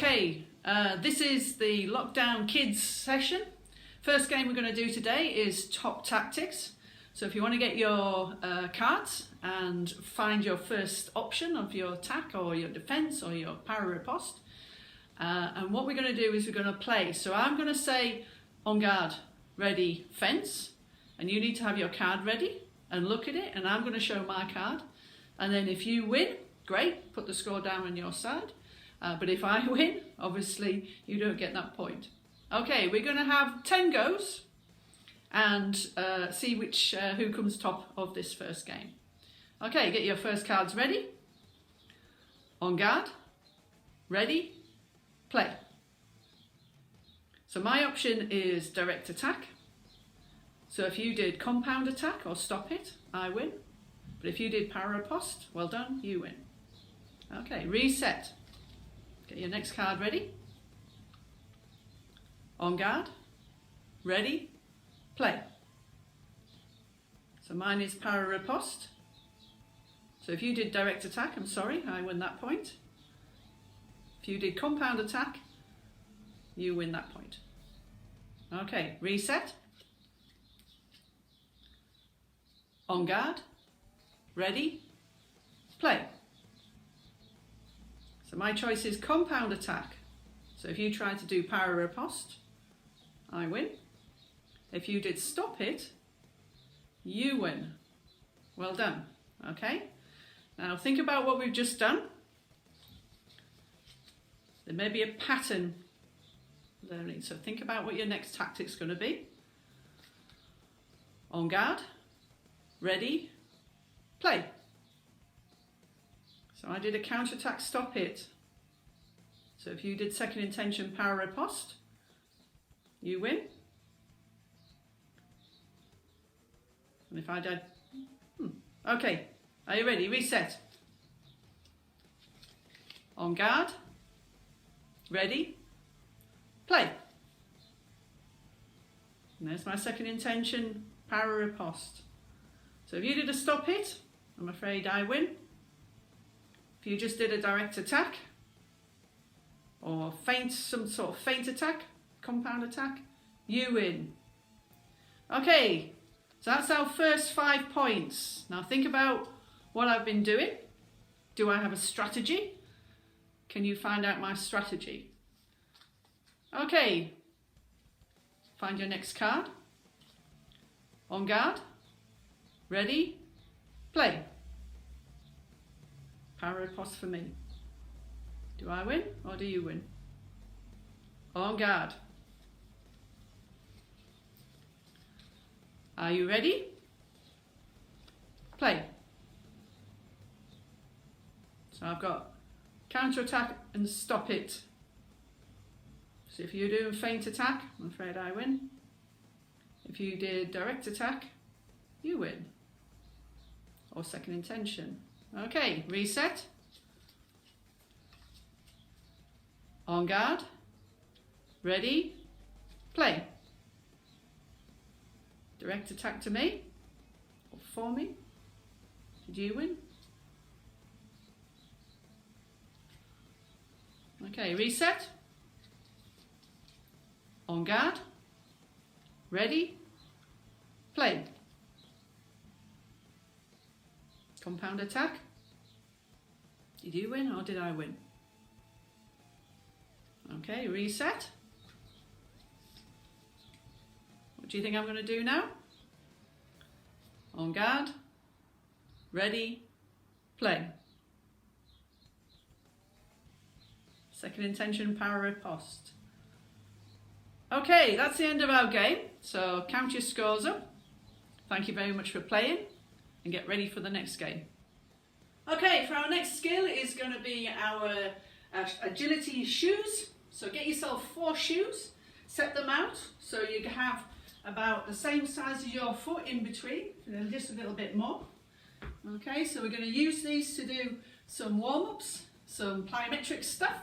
Okay, this is the Lockdown Kids session. First game we're going to do today is Top Tactics. So if you want to get your cards and find your first option of your attack or your defense or your para-riposte, and what we're going to do is we're going to play. So I'm going to say on guard, ready, fence, and you need to have your card ready and look at it, and I'm going to show my card. And then if you win, great, put the score down on your side. But if I win, obviously you don't get that point. Okay, we're going to have 10 goes and see who comes top of this first game. Okay, get your first cards ready. On guard, ready, play. So my option is direct attack. So if you did compound attack or stop it, I win. But if you did para-riposte, well done, you win. Okay, reset. Get your next card ready. On guard, ready, play. So mine is para-riposte. So if you did direct attack, I'm sorry, I win that point. If you did compound attack, you win that point. Okay, reset. On guard, ready, play. So my choice is compound attack. So if you try to do para-riposte, I win. If you did stop it, you win. Well done. Okay. Now think about what we've just done. There may be a pattern learning. So think about what your next tactic's going to be. On guard, ready, play. So I did a counter-attack, stop it. So if you did second intention para-riposte, you win. And if I did, okay, are you ready? Reset. On guard, ready, play. And there's my second intention para-riposte. So if you did a stop it, I'm afraid I win. If you just did a direct attack or some sort of feint attack, compound attack, you win. Okay, so that's our first 5 points. Now think about what I've been doing. Do I have a strategy? Can you find out my strategy? Okay, find your next card. On guard, ready, play. Para-riposte for me. Do I win or do you win? On guard. Are you ready? Play. So I've got counter-attack and stop it. So if you do a feint attack, I'm afraid I win. If you did direct attack, you win. Or second intention. Okay, reset. On guard, ready, play. Direct attack to me, or for me. Did you win? Okay, reset. On guard, ready, play. Compound attack. Did you win or did I win? Okay, reset. What do you think I'm going to do now? On guard, ready, play. Second intention para-riposte. Okay, that's the end of our game. So count your scores up. Thank you very much for playing and get ready for the next game. Okay, for our next skill is going to be our agility shoes. So get yourself 4 shoes, set them out so you have about the same size as your foot in between, and then just a little bit more. Okay, so we're going to use these to do some warm-ups, some plyometric stuff.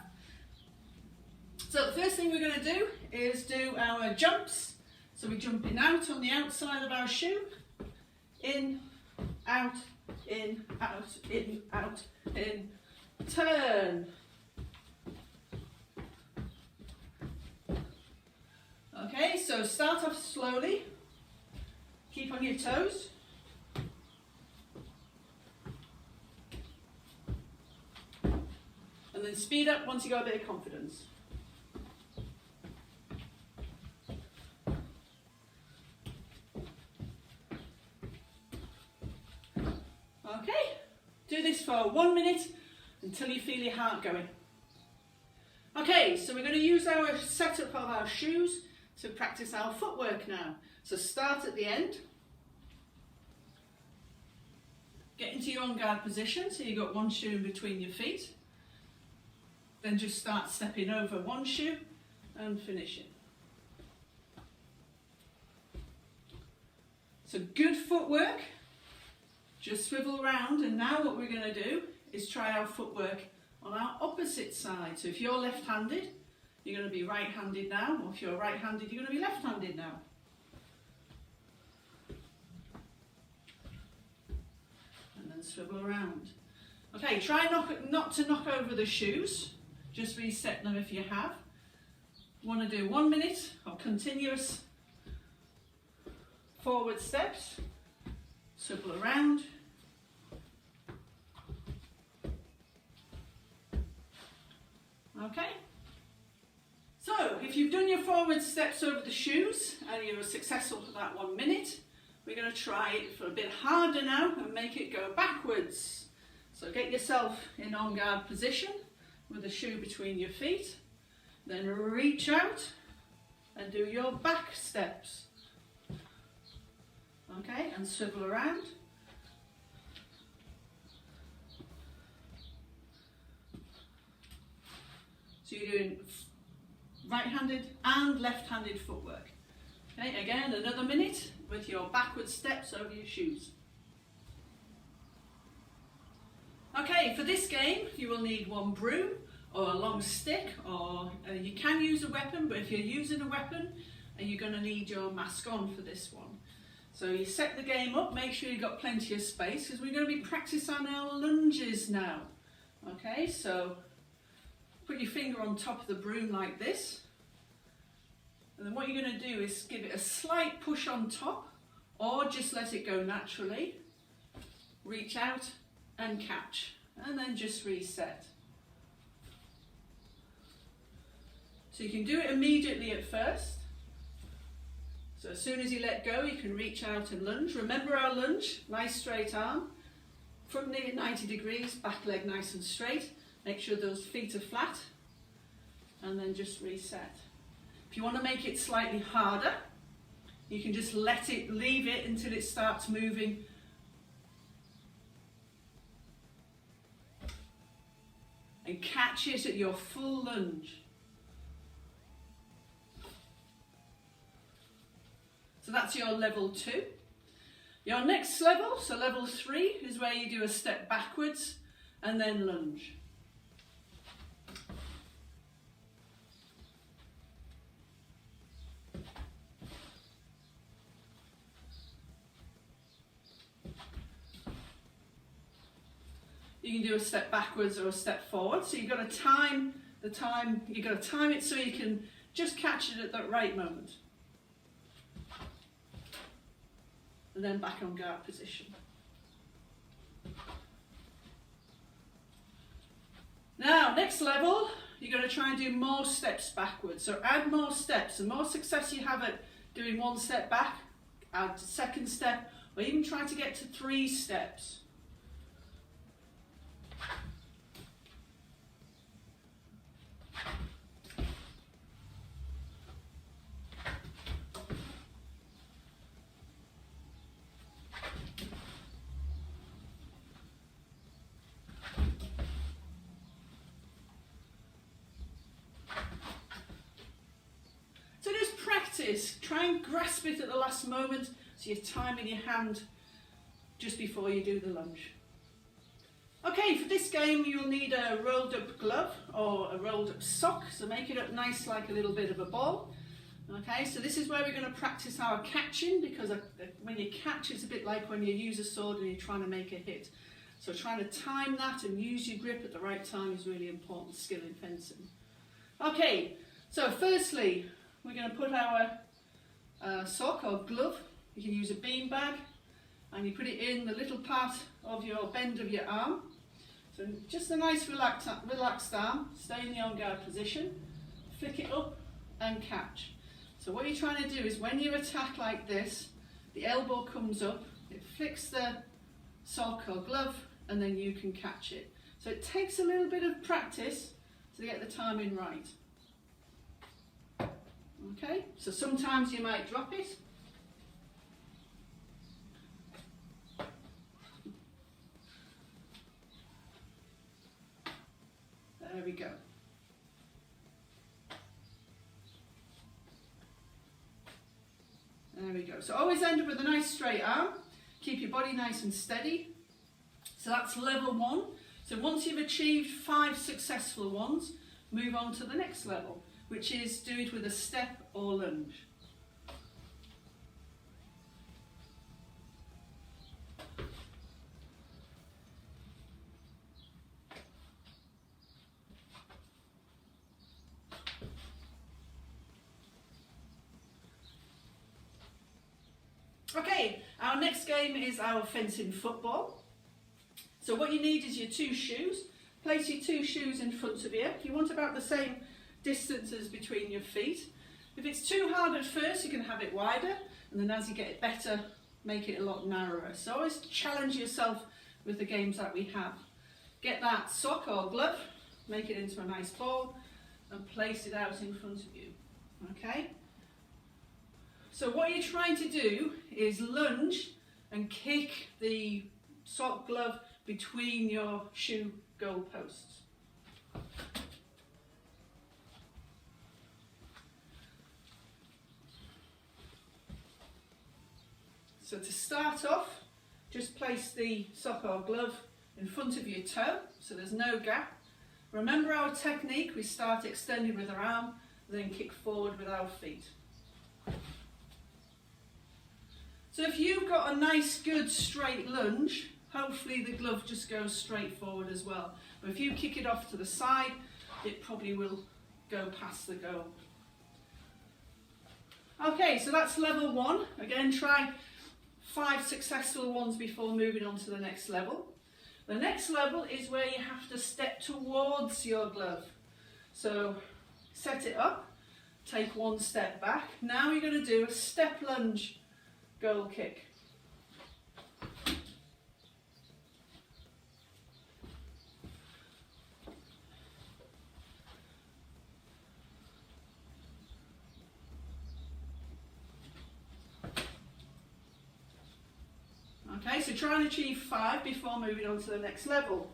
So the first thing we're going to do is do our jumps. So we're jumping out on the outside of our shoe, in, out, in, out, in, out, in, turn, Okay, so start off slowly. Keep on your toes. And then speed up once you got a bit of confidence. Okay, do this for 1 minute until you feel your heart going. Okay, so we're going to use our setup of our shoes to practice our footwork now. So start at the end. Get into your on guard position, so you've got one shoe in between your feet. Then just start stepping over one shoe and finishing. So good footwork. Just swivel around, and now what we're going to do is try our footwork on our opposite side. So if you're left-handed, you're going to be right-handed now, or if you're right-handed, you're going to be left-handed now. And then swivel around. Okay, try not to knock over the shoes. Just reset them if you have. Want to do 1 minute of continuous forward steps. Swivel around. Okay. So, if you've done your forward steps over the shoes and you were successful for that 1 minute, we're going to try it for a bit harder now and make it go backwards. So get yourself in on guard position with the shoe between your feet. Then reach out and do your back steps. Okay, and swivel around. So you're doing right-handed and left-handed footwork. Okay, again, another minute with your backward steps over your shoes. Okay, for this game, you will need one broom or a long stick, or you can use a weapon, but if you're using a weapon, you're going to need your mask on for this one. So you set the game up, make sure you've got plenty of space, because we're going to be practicing our lunges now. Okay, so put your finger on top of the broom like this. And then what you're going to do is give it a slight push on top, or just let it go naturally. Reach out and catch, and then just reset. So you can do it immediately at first. So as soon as you let go, you can reach out and lunge. Remember our lunge, nice straight arm, front knee at 90 degrees, back leg nice and straight. Make sure those feet are flat, and then just reset. If you want to make it slightly harder, you can just leave it until it starts moving. And catch it at your full lunge. So that's your level 2. Your next level, so level 3, is where you do a step backwards and then lunge. You can do a step backwards or a step forward. So you've got to time you've got to time it so you can just catch it at that right moment. And then back on guard position. Now, next level, you're going to try and do more steps backwards. So add more steps. The more success you have at doing 1 step back, add a second step, or even try to get to 3 steps. Try and grasp it at the last moment, so you're timing your hand just before you do the lunge. Okay, for this game you'll need a rolled up glove or a rolled up sock, so make it up nice like a little bit of a ball. Okay, so this is where we're going to practice our catching, because when you catch, it's a bit like when you use a sword and you're trying to make a hit. So trying to time that and use your grip at the right time is really important skill in fencing. Okay, so firstly, we're going to put our sock or glove. You can use a bean bag, and you put it in the little part of your bend of your arm. So just a nice relaxed arm, stay in the on guard position, flick it up and catch. So what you're trying to do is when you attack like this, the elbow comes up, it flicks the sock or glove, and then you can catch it. So it takes a little bit of practice to get the timing right. Okay, so sometimes you might drop it. There we go. There we go. So always end up with a nice straight arm. Keep your body nice and steady. So that's level 1. So once you've achieved 5 successful ones, move on to the next level, which is do it with a step or lunge. Okay, our next game is our fencing football. So what you need is your 2 shoes. Place your 2 shoes in front of you. You want about the same distances between your feet. If it's too hard at first, you can have it wider, and then as you get it better, make it a lot narrower. So always challenge yourself with the games that we have. Get that sock or glove, make it into a nice ball, and place it out in front of you. Okay? So what you're trying to do is lunge and kick the sock glove between your shoe goal posts. So to start off, just place the sock or glove in front of your toe, so there's no gap. Remember our technique, we start extended with our arm, then kick forward with our feet. So if you've got a nice good straight lunge, hopefully the glove just goes straight forward as well. But if you kick it off to the side, it probably will go past the goal. Okay, so that's level 1. Again, try 5 successful ones before moving on to the next level. The next level is where you have to step towards your glove. So set it up, take 1 step back. Now you're going to do a step lunge goal kick. Okay, so try and achieve 5 before moving on to the next level.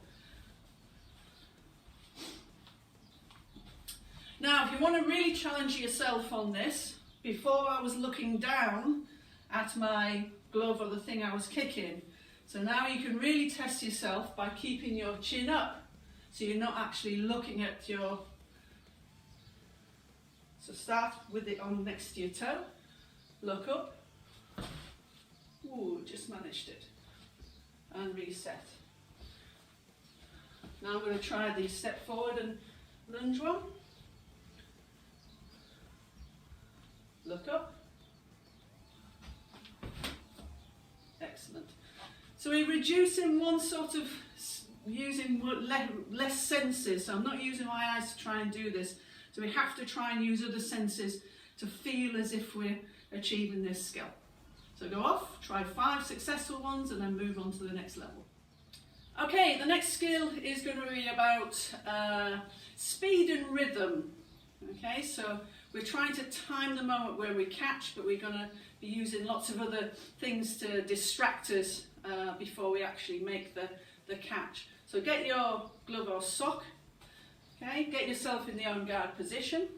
Now, if you want to really challenge yourself on this, before I was looking down at my glove or the thing I was kicking. So now you can really test yourself by keeping your chin up, so you're not actually looking at your... So start with it on next to your toe, look up. Ooh, just managed it. And reset. Now I'm going to try the step forward and lunge one. Look up. Excellent. So we're reducing one sort of, using less senses. So I'm not using my eyes to try and do this. So we have to try and use other senses to feel as if we're achieving this skill. So go off, try 5 successful ones, and then move on to the next level. Okay, the next skill is going to be about speed and rhythm. Okay, so we're trying to time the moment where we catch, but we're going to be using lots of other things to distract us before we actually make the catch. So get your glove or sock, okay, get yourself in the on guard position,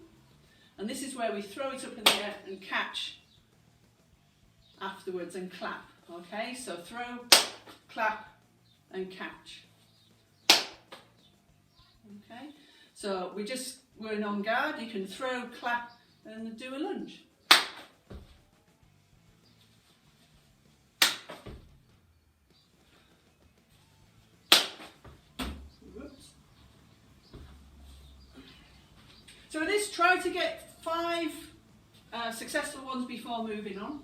and this is where we throw it up in the air and catch afterwards and clap. Okay, so throw, clap and catch. Okay, so we're in on guard, you can throw, clap and do a lunge. Whoops. So with this, try to get 5 successful ones before moving on.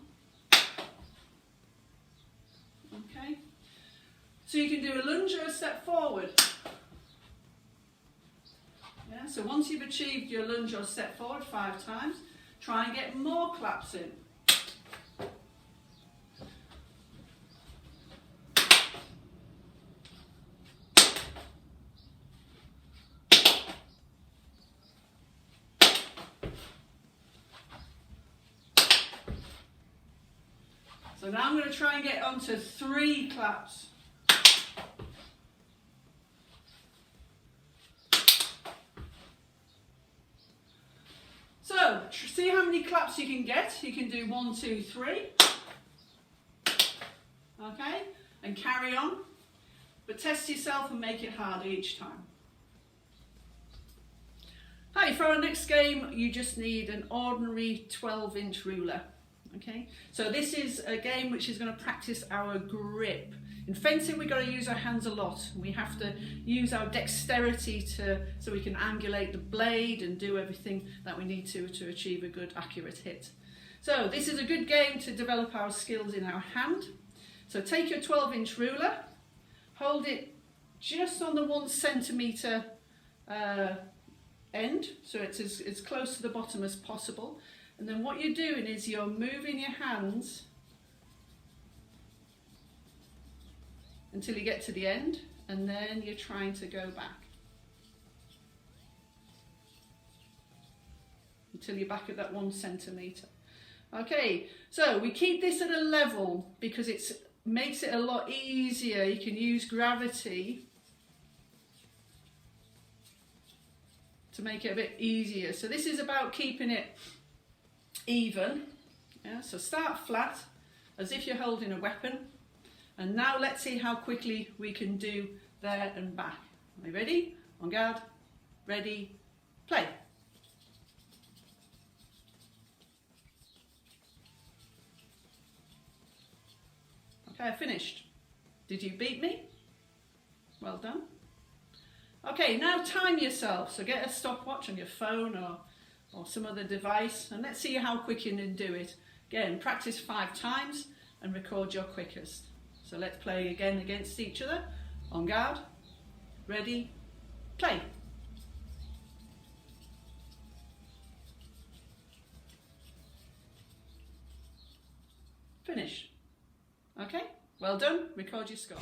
Okay, so you can do a lunge or a step forward. Yeah, so once you've achieved your lunge or step forward 5 times, try and get more claps in. So now I'm going to try and get onto 3 claps. So, see how many claps you can get. You can do 1, 2, 3. Okay, and carry on. But test yourself and make it harder each time. Hey, for our next game, you just need an ordinary 12-inch ruler. Okay, so this is a game which is going to practice our grip. In fencing, we've got to use our hands a lot. We have to use our dexterity so we can angulate the blade and do everything that we need to achieve a good, accurate hit. So this is a good game to develop our skills in our hand. So take your 12-inch ruler, hold it just on the 1 centimetre end, so it's as close to the bottom as possible. And then what you're doing is you're moving your hands until you get to the end, and then you're trying to go back until you're back at that 1 centimetre. Okay, so we keep this at a level because it makes it a lot easier. You can use gravity to make it a bit easier. So this is about keeping it even. Yeah, so start flat as if you're holding a weapon, and now let's see how quickly we can do there and back. Are you ready? On guard, ready, play. Okay, I finished. Did you beat me? Well done. Okay, now time yourself. So get a stopwatch on your phone or some other device, and let's see how quick you can do it. Again, practice 5 times and record your quickest. So let's play again against each other. On guard, ready, play. Finish. Okay, well done, record your score.